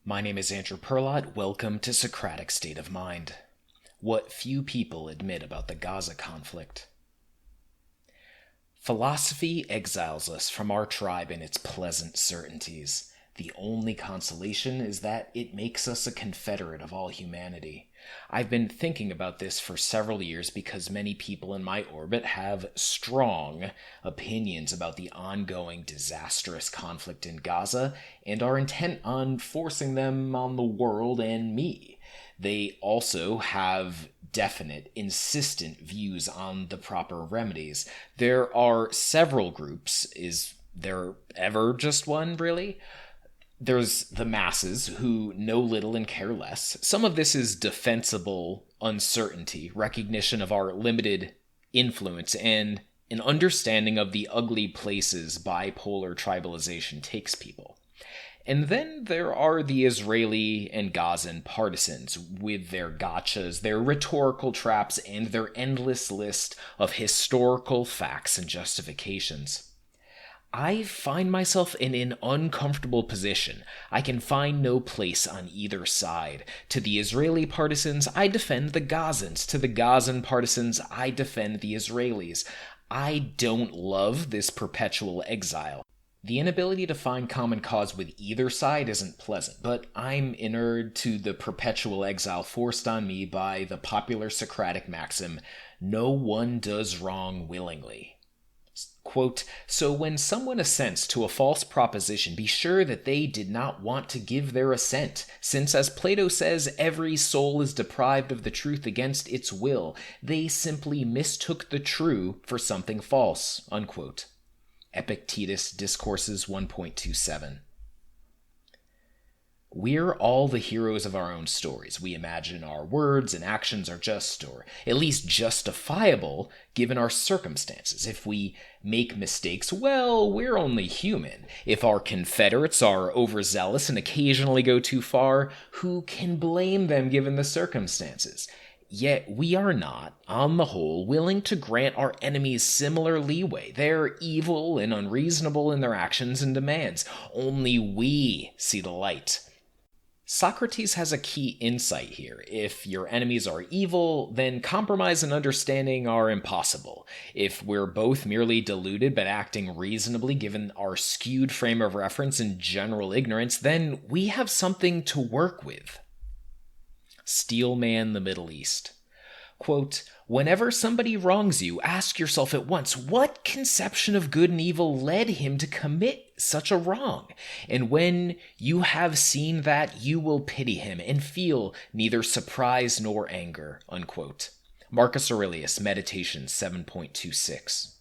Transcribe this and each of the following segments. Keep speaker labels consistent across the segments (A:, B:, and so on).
A: My name is Andrew Perlott. Welcome to Socratic State of Mind. What few people admit about the Gaza conflict. Philosophy exiles us from our tribe and its pleasant certainties. The only consolation is that it makes us a confederate of all humanity. I've been thinking about this for several years because many people in my orbit have strong opinions about the ongoing disastrous conflict in Gaza and are intent on forcing them on the world and me. They also have definite, insistent views on the proper remedies. There are several groups. Is there ever just one, really? There's the masses who know little and care less. Some of this is defensible uncertainty, recognition of our limited influence, and an understanding of the ugly places bipolar tribalization takes people. And then there are the Israeli and Gazan partisans with their gotchas, their rhetorical traps, and their endless list of historical facts and justifications. I find myself in an uncomfortable position. I can find no place on either side. To the Israeli partisans, I defend the Gazans. To the Gazan partisans, I defend the Israelis. I don't love this perpetual exile. The inability to find common cause with either side isn't pleasant, but I'm inured to the perpetual exile forced on me by the popular Socratic maxim, "No one does wrong willingly." Quote, "So when someone assents to a false proposition, be sure that they did not want to give their assent, since as Plato says, every soul is deprived of the truth against its will. They simply mistook the true for something false." Unquote. Epictetus Discourses 1.27. We're all the heroes of our own stories. We imagine our words and actions are just, or at least justifiable, given our circumstances. If we make mistakes, well, we're only human. If our confederates are overzealous and occasionally go too far, who can blame them given the circumstances? Yet we are not, on the whole, willing to grant our enemies similar leeway. They're evil and unreasonable in their actions and demands. Only we see the light. Socrates has a key insight here. If your enemies are evil, then compromise and understanding are impossible. If we're both merely deluded but acting reasonably given our skewed frame of reference and general ignorance, then we have something to work with. Steelman, the Middle East. Quote, "Whenever somebody wrongs you, ask yourself at once, what conception of good and evil led him to commit such a wrong? And when you have seen that, you will pity him and feel neither surprise nor anger." Unquote. Marcus Aurelius, Meditations 7.26.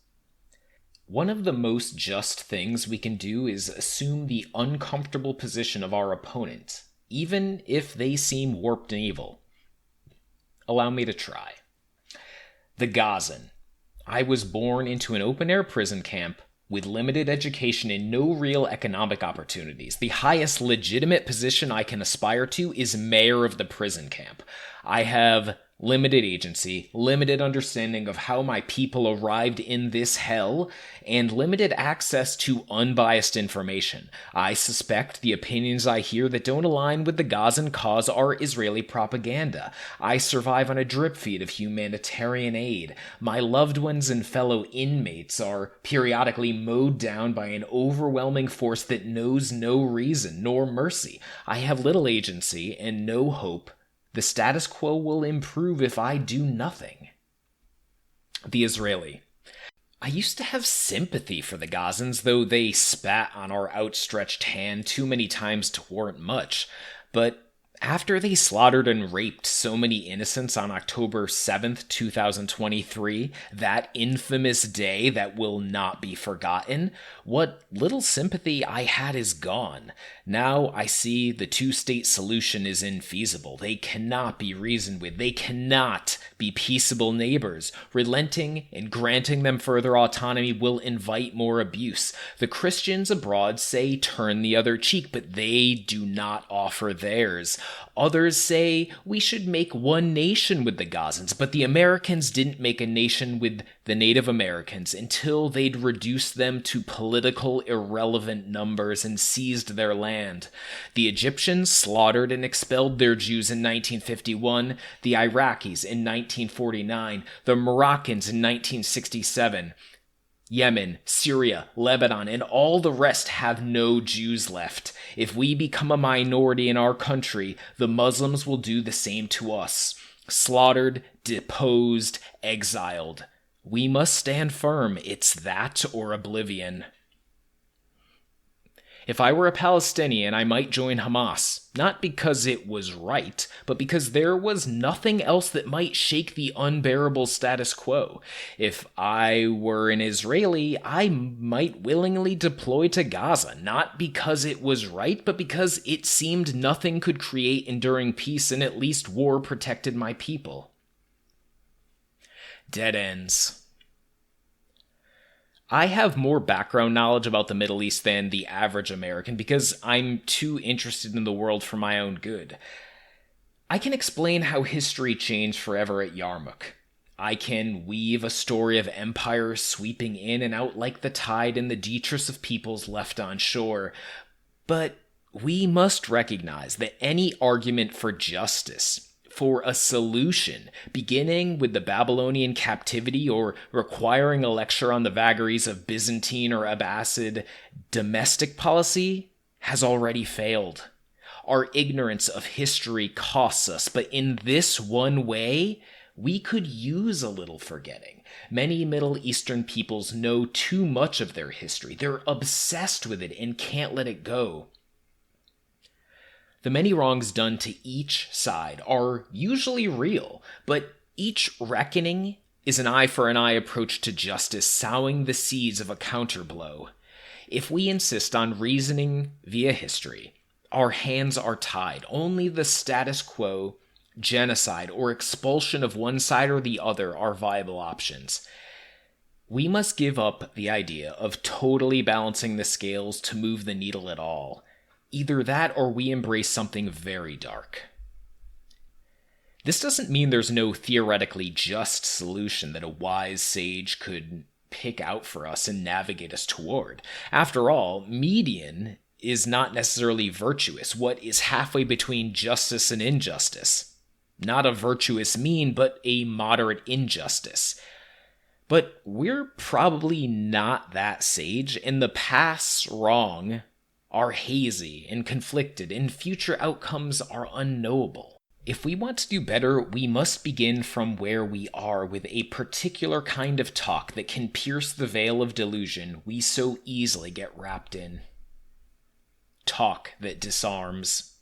A: One of the most just things we can do is assume the uncomfortable position of our opponent, even if they seem warped and evil. Allow me to try. The Gazan. I was born into an open-air prison camp with limited education and no real economic opportunities. The highest legitimate position I can aspire to is mayor of the prison camp. I have limited agency, limited understanding of how my people arrived in this hell, and limited access to unbiased information. I suspect the opinions I hear that don't align with the Gazan cause are Israeli propaganda. I survive on a drip feed of humanitarian aid. My loved ones and fellow inmates are periodically mowed down by an overwhelming force that knows no reason nor mercy. I have little agency and no hope. The status quo will improve if I do nothing. The Israeli. I used to have sympathy for the Gazans, though they spat on our outstretched hand too many times to warrant much. But after they slaughtered and raped so many innocents on October 7th, 2023, that infamous day that will not be forgotten, what little sympathy I had is gone. Now I see the two-state solution is infeasible. They cannot be reasoned with. They cannot be peaceable neighbors. Relenting and granting them further autonomy will invite more abuse. The Christians abroad say turn the other cheek, but they do not offer theirs. Others say we should make one nation with the Gazans, but the Americans didn't make a nation with the Native Americans until they'd reduced them to political irrelevant numbers and seized their land. The Egyptians slaughtered and expelled their Jews in 1951, the Iraqis in 1949, the Moroccans in 1967. Yemen, Syria, Lebanon, and all the rest have no Jews left. If we become a minority in our country, the Muslims will do the same to us. Slaughtered, deposed, exiled. We must stand firm. It's that or oblivion. If I were a Palestinian, I might join Hamas, not because it was right, but because there was nothing else that might shake the unbearable status quo. If I were an Israeli, I might willingly deploy to Gaza, not because it was right, but because it seemed nothing could create enduring peace, and at least war protected my people. Dead ends. I have more background knowledge about the Middle East than the average American because I'm too interested in the world for my own good. I can explain how history changed forever at Yarmouk. I can weave a story of empires sweeping in and out like the tide and the detritus of peoples left on shore. But we must recognize that any argument for justice, for a solution, beginning with the Babylonian captivity or requiring a lecture on the vagaries of Byzantine or Abbasid domestic policy, has already failed. Our ignorance of history costs us, but in this one way, we could use a little forgetting. Many Middle Eastern peoples know too much of their history. They're obsessed with it and can't let it go. The many wrongs done to each side are usually real, but each reckoning is an eye for an eye approach to justice, sowing the seeds of a counterblow. If we insist on reasoning via history, our hands are tied. Only the status quo, genocide, or expulsion of one side or the other are viable options. We must give up the idea of totally balancing the scales to move the needle at all. Either that or we embrace something very dark. This doesn't mean there's no theoretically just solution that a wise sage could pick out for us and navigate us toward. After all, median is not necessarily virtuous, what is halfway between justice and injustice. Not a virtuous mean, but a moderate injustice. But we're probably not that sage, and the past's wrong are hazy and conflicted, and future outcomes are unknowable. If we want to do better, we must begin from where we are with a particular kind of talk that can pierce the veil of delusion we so easily get wrapped in. Talk that disarms.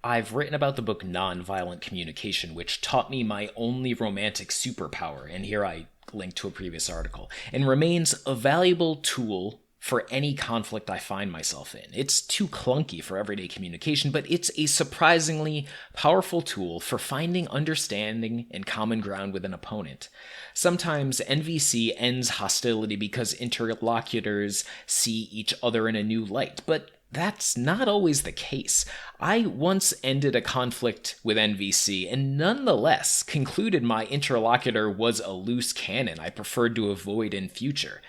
A: I've written about the book Nonviolent Communication, which taught me my only romantic superpower, and here I link to a previous article, and remains a valuable tool for any conflict I find myself in. It's too clunky for everyday communication, but it's a surprisingly powerful tool for finding understanding and common ground with an opponent. Sometimes NVC ends hostility because interlocutors see each other in a new light, but that's not always the case. I once ended a conflict with NVC and nonetheless concluded my interlocutor was a loose cannon I preferred to avoid in future.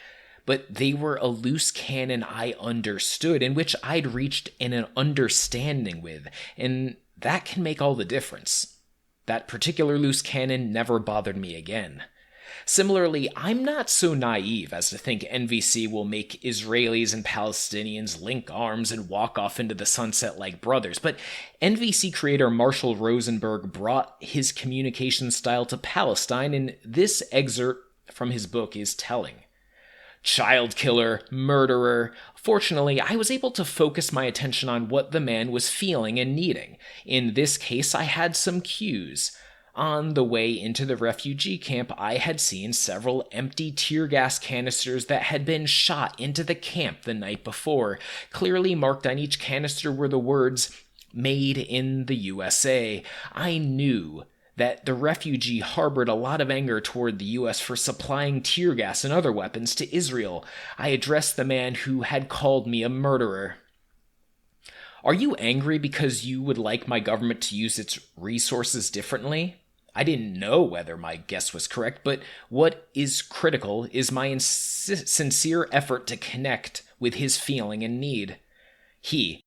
A: But they were a loose cannon I understood, in which I'd reached an understanding with, and that can make all the difference. That particular loose cannon never bothered me again. Similarly, I'm not so naive as to think NVC will make Israelis and Palestinians link arms and walk off into the sunset like brothers, but NVC creator Marshall Rosenberg brought his communication style to Palestine, and this excerpt from his book is telling. Child killer, murderer. Fortunately, I was able to focus my attention on what the man was feeling and needing. In this case, I had some cues. On the way into the refugee camp, I had seen several empty tear gas canisters that had been shot into the camp the night before. Clearly marked on each canister were the words, "Made in the USA." I knew that the refugee harbored a lot of anger toward the U.S. for supplying tear gas and other weapons to Israel. I addressed the man who had called me a murderer. Are you angry because you would like my government to use its resources differently? I didn't know whether my guess was correct, but what is critical is my sincere effort to connect with his feeling and need. He: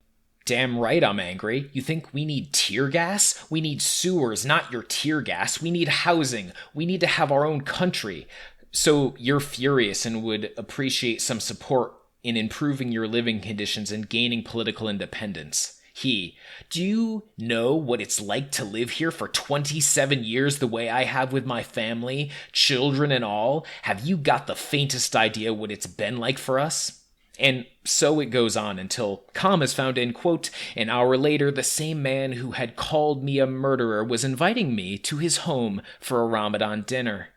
A: damn right I'm angry. You think we need tear gas? We need sewers, not your tear gas. We need housing. We need to have our own country. So you're furious and would appreciate some support in improving your living conditions and gaining political independence. He: do you know what it's like to live here for 27 years the way I have with my family, children and all? Have you got the faintest idea what it's been like for us? And so it goes on until calm is found in, quote, an hour later, the same man who had called me a murderer was inviting me to his home for a Ramadan dinner.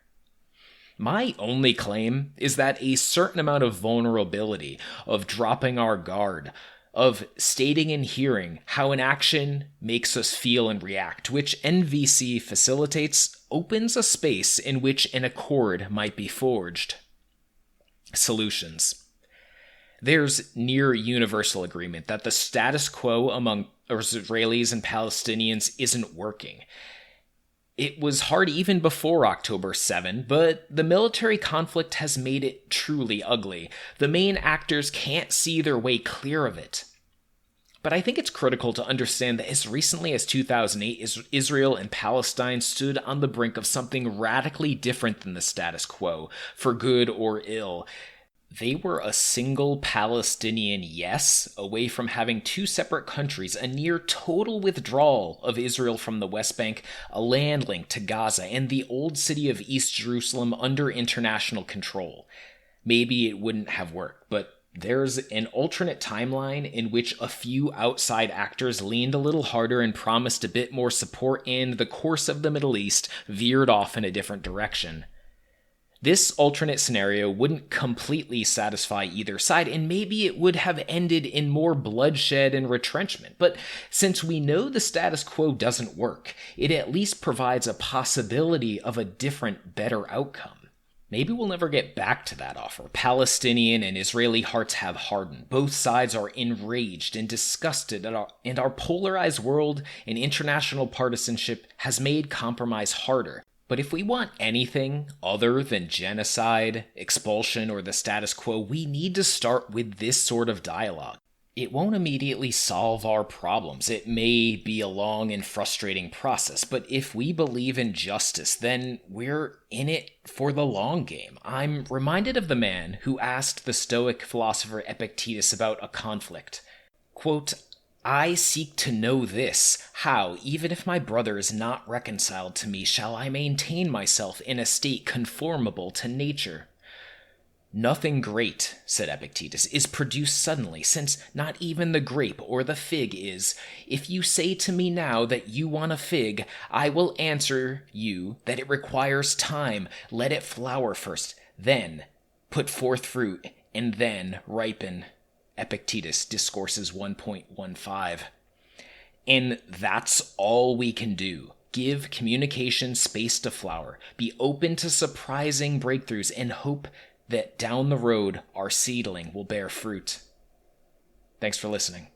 A: My only claim is that a certain amount of vulnerability, of dropping our guard, of stating and hearing how an action makes us feel and react, which NVC facilitates, opens a space in which an accord might be forged. Solutions. There's near universal agreement that the status quo among Israelis and Palestinians isn't working. It was hard even before October 7, but the military conflict has made it truly ugly. The main actors can't see their way clear of it. But I think it's critical to understand that as recently as 2008, Israel and Palestine stood on the brink of something radically different than the status quo, for good or ill. They were a single Palestinian yes away from having two separate countries, a near total withdrawal of Israel from the West Bank, a land link to Gaza, and the old city of East Jerusalem under international control. Maybe it wouldn't have worked, but there's an alternate timeline in which a few outside actors leaned a little harder and promised a bit more support, and the course of the Middle East veered off in a different direction. This alternate scenario wouldn't completely satisfy either side, and maybe it would have ended in more bloodshed and retrenchment. But since we know the status quo doesn't work, it at least provides a possibility of a different, better outcome. Maybe we'll never get back to that offer. Palestinian and Israeli hearts have hardened. Both sides are enraged and disgusted, and our polarized world and international partisanship has made compromise harder. But if we want anything other than genocide, expulsion, or the status quo, we need to start with this sort of dialogue. It won't immediately solve our problems. It may be a long and frustrating process, but if we believe in justice, then we're in it for the long game. I'm reminded of the man who asked the Stoic philosopher Epictetus about a conflict. Quote, I seek to know this, how, even if my brother is not reconciled to me, shall I maintain myself in a state conformable to nature? Nothing great, said Epictetus, is produced suddenly, since not even the grape or the fig is. If you say to me now that you want a fig, I will answer you that it requires time. Let it flower first, then put forth fruit, and then ripen. Epictetus, Discourses 1.15. And that's all we can do. Give communication space to flower. Be open to surprising breakthroughs and hope that down the road our seedling will bear fruit. Thanks for listening.